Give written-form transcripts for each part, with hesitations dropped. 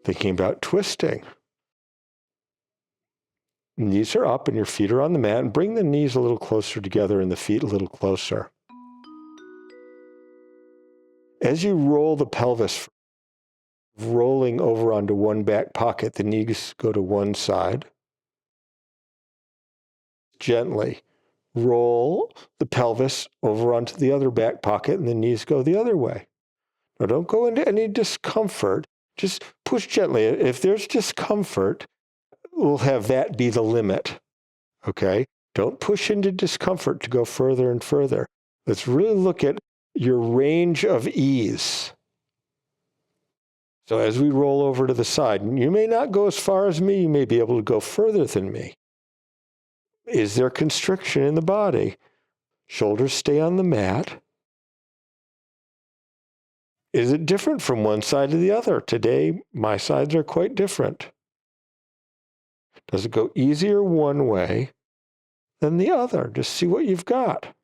Thinking about twisting. Knees are up and your feet are on the mat, and bring the knees a little closer together and the feet a little closer. As you roll the pelvis, rolling over onto one back pocket, the knees go to one side. Gently roll the pelvis over onto the other back pocket and the knees go the other way. Now don't go into any discomfort. Just push gently. If there's discomfort, we'll have that be the limit. Okay? Don't push into discomfort to go further and further. Let's really look at your range of ease. So as we roll over to the side, you may not go as far as me, you may be able to go further than me. Is there constriction in the body? Shoulders stay on the mat. Is it different from one side to the other? Today, my sides are quite different. Does it go easier one way than the other? Just see what you've got.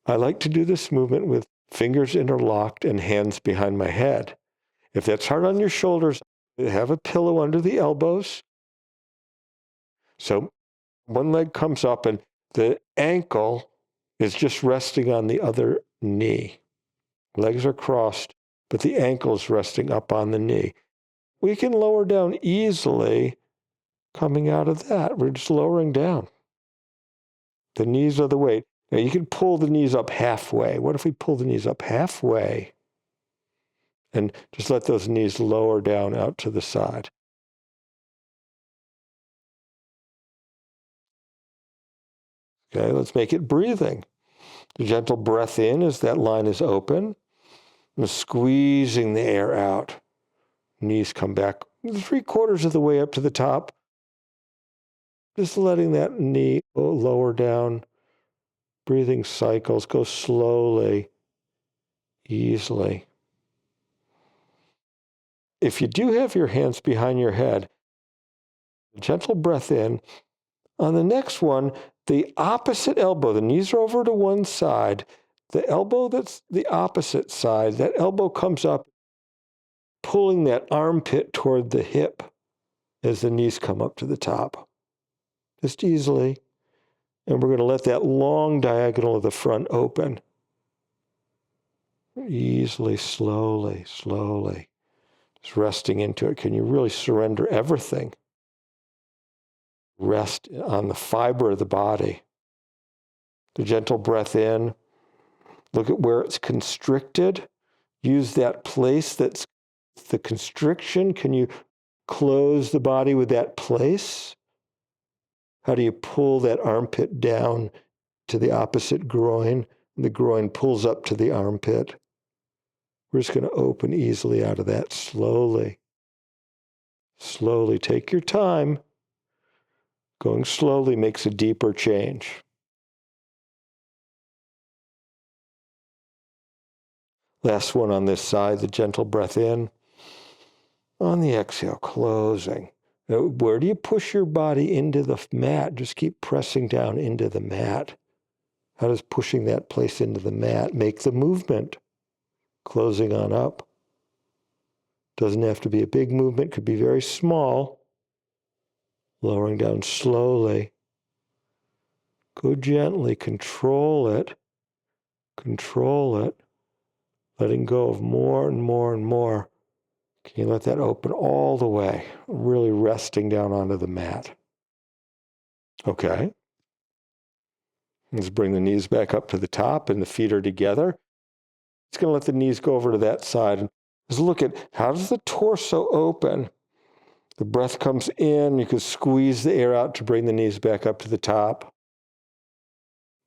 I like to do this movement with fingers interlocked and hands behind my head. If that's hard on your shoulders, have a pillow under the elbows. So one leg comes up and the ankle is just resting on the other knee. Legs are crossed, but the ankle is resting up on the knee. We can lower down easily coming out of that. We're just lowering down. The knees are the weight. Now you can pull the knees up halfway. What if we pull the knees up halfway and just let those knees lower down out to the side? Okay, let's make it breathing. The gentle breath in as that line is open. And squeezing the air out. Knees come back 3/4 of the way up to the top. Just letting that knee go lower down. Breathing cycles go slowly, easily. If you do have your hands behind your head, gentle breath in. On the next one, the opposite elbow, the knees are over to one side. The elbow that's the opposite side, that elbow comes up, pulling that armpit toward the hip as the knees come up to the top. Just easily. And we're going to let that long diagonal of the front open. Easily, slowly, slowly. Just resting into it. Can you really surrender everything? Rest on the fiber of the body. The gentle breath in. Look at where it's constricted. Use that place that's the constriction. Can you close the body with that place? How do you pull that armpit down to the opposite groin? The groin pulls up to the armpit. We're just going to open easily out of that slowly. Slowly. Take your time. Going slowly makes a deeper change. Last one on this side, the gentle breath in. On the exhale, closing. Now, where do you push your body into the mat? Just keep pressing down into the mat. How does pushing that place into the mat make the movement? Closing on up. Doesn't have to be a big movement, could be very small. Lowering down slowly. Go gently, control it. Control it. Letting go of more and more and more. Can you let that open all the way? Really resting down onto the mat. Okay. Let's bring the knees back up to the top and the feet are together. It's going to let the knees go over to that side. And just look at how does the torso open? The breath comes in. You can squeeze the air out to bring the knees back up to the top.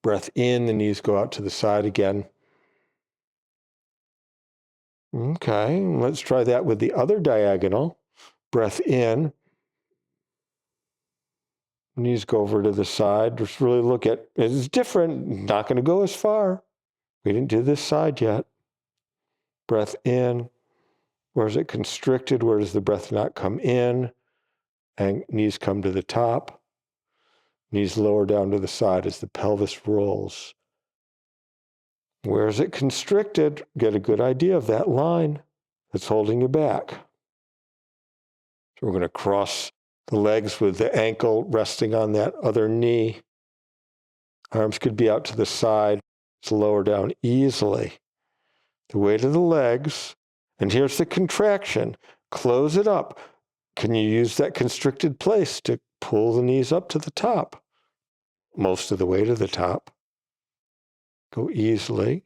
Breath in, the knees go out to the side again. Okay, let's try that with the other diagonal. Breath in. Knees go over to the side. Just really look at, it's different. Not going to go as far. We didn't do this side yet. Breath in. Where is it constricted? Where does the breath not come in? And knees come to the top. Knees lower down to the side as the pelvis rolls. Where is it constricted? Get a good idea of that line that's holding you back. So we're going to cross the legs with the ankle resting on that other knee. Arms could be out to the side. It's lower down easily. The weight of the legs. And here's the contraction. Close it up. Can you use that constricted place to pull the knees up to the top? Most of the way to the top. Go easily.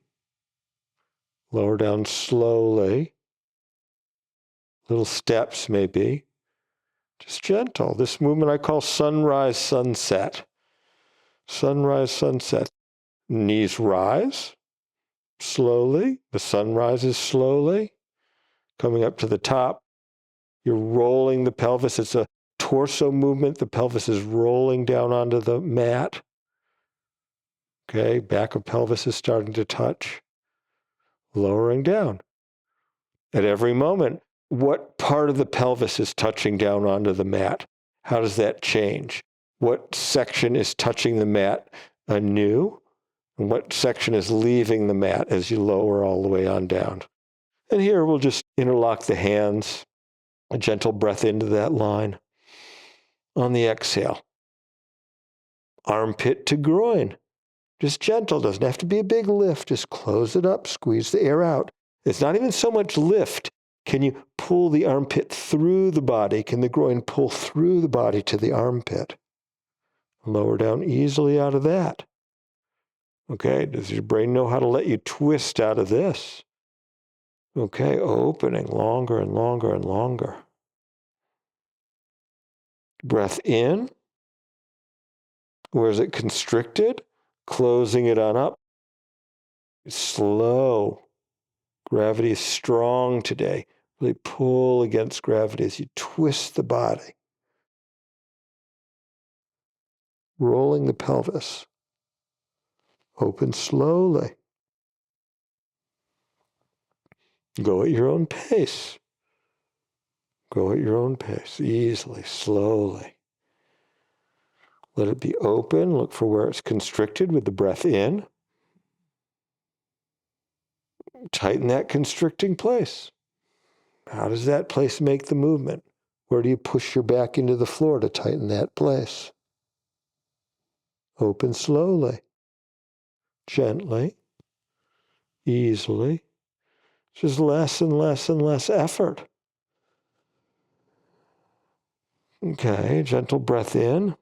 Lower down slowly. Little steps maybe. Just gentle. This movement I call sunrise, sunset. Sunrise, sunset. Knees rise slowly. The sun rises slowly. Coming up to the top. You're rolling the pelvis. It's a torso movement. The pelvis is rolling down onto the mat. Okay, back of pelvis is starting to touch. Lowering down. At every moment, what part of the pelvis is touching down onto the mat? How does that change? What section is touching the mat anew? And what section is leaving the mat as you lower all the way on down? And here we'll just interlock the hands, a gentle breath into that line. On the exhale, armpit to groin. Just gentle, doesn't have to be a big lift. Just close it up, squeeze the air out. It's not even so much lift. Can you pull the armpit through the body? Can the groin pull through the body to the armpit? Lower down easily out of that. Okay, does your brain know how to let you twist out of this? Okay, opening longer and longer and longer. Breath in. Where is it constricted? Closing it on up. Slow. Gravity is strong today. Really pull against gravity as you twist the body. Rolling the pelvis. Open slowly. Go at your own pace. Go at your own pace, easily, slowly. Let it be open. Look for where it's constricted with the breath in. Tighten that constricting place. How does that place make the movement? Where do you push your back into the floor to tighten that place? Open slowly, gently, easily. Just less and less and less effort. Okay, gentle breath in.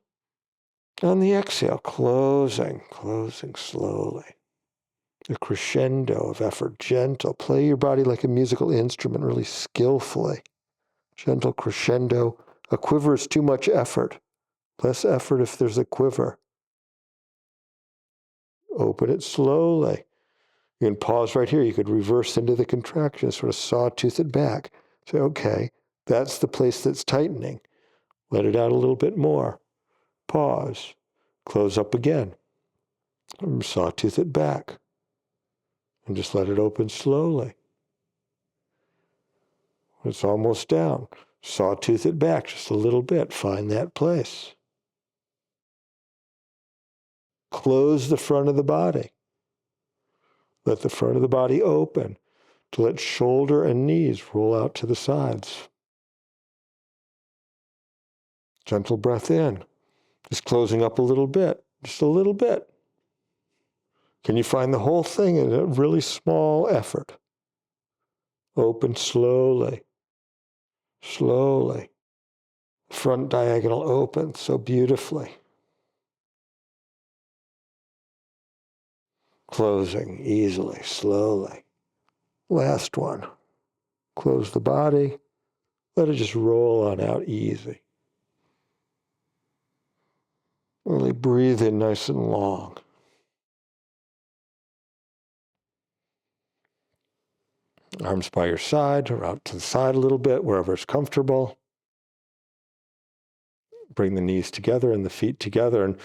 On the exhale, closing slowly. The crescendo of effort, gentle. Play your body like a musical instrument, really skillfully. Gentle crescendo. A quiver is too much effort. Less effort if there's a quiver. Open it slowly. You can pause right here. You could reverse into the contraction, sort of sawtooth it back. Say, okay, that's the place that's tightening. Let it out a little bit more. Pause. Close up again. Sawtooth it back. And just let it open slowly. It's almost down. Sawtooth it back just a little bit. Find that place. Close the front of the body. Let the front of the body open to let shoulder and knees roll out to the sides. Gentle breath in. Just closing up a little bit. Just a little bit. Can you find the whole thing in a really small effort? Open slowly. Slowly. Front diagonal open so beautifully. Closing easily, slowly. Last one. Close the body. Let it just roll on out easy. Really breathe in nice and long. Arms by your side or out to the side a little bit, wherever it's comfortable. Bring the knees together and the feet together and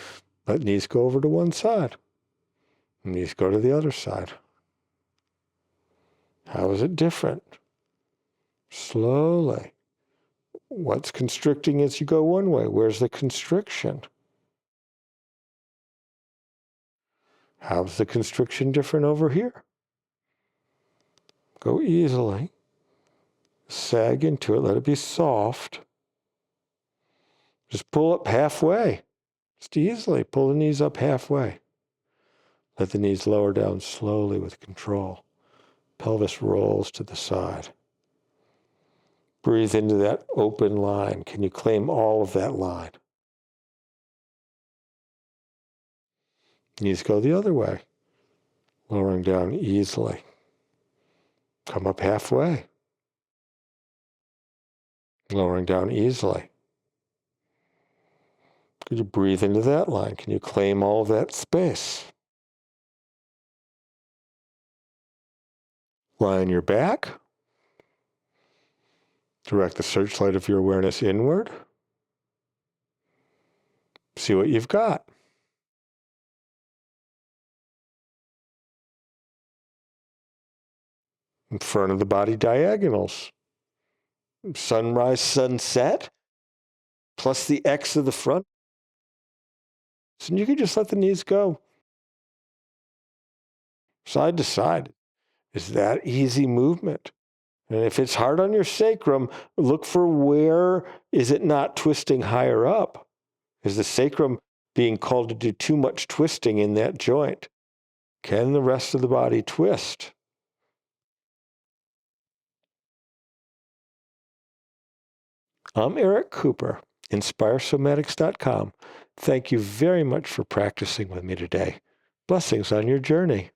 let knees go over to one side. Knees go to the other side. How is it different? Slowly. What's constricting as you go one way? Where's the constriction? How's the constriction different over here? Go easily. Sag into it. Let it be soft. Just pull up halfway. Just easily pull the knees up halfway. Let the knees lower down slowly with control. Pelvis rolls to the side. Breathe into that open line. Can you claim all of that line? Knees go the other way. Lowering down easily. Come up halfway. Lowering down easily. Could you breathe into that line? Can you claim all of that space? Lie on your back. Direct the searchlight of your awareness inward. See what you've got. In front of the body, diagonals. Sunrise, sunset, plus the X of the front. So you can just let the knees go. Side to side. It's that easy movement. And if it's hard on your sacrum, look for where is it not twisting higher up? Is the sacrum being called to do too much twisting in that joint? Can the rest of the body twist? I'm Eric Cooper, InspireSomatics.com. Thank you very much for practicing with me today. Blessings on your journey.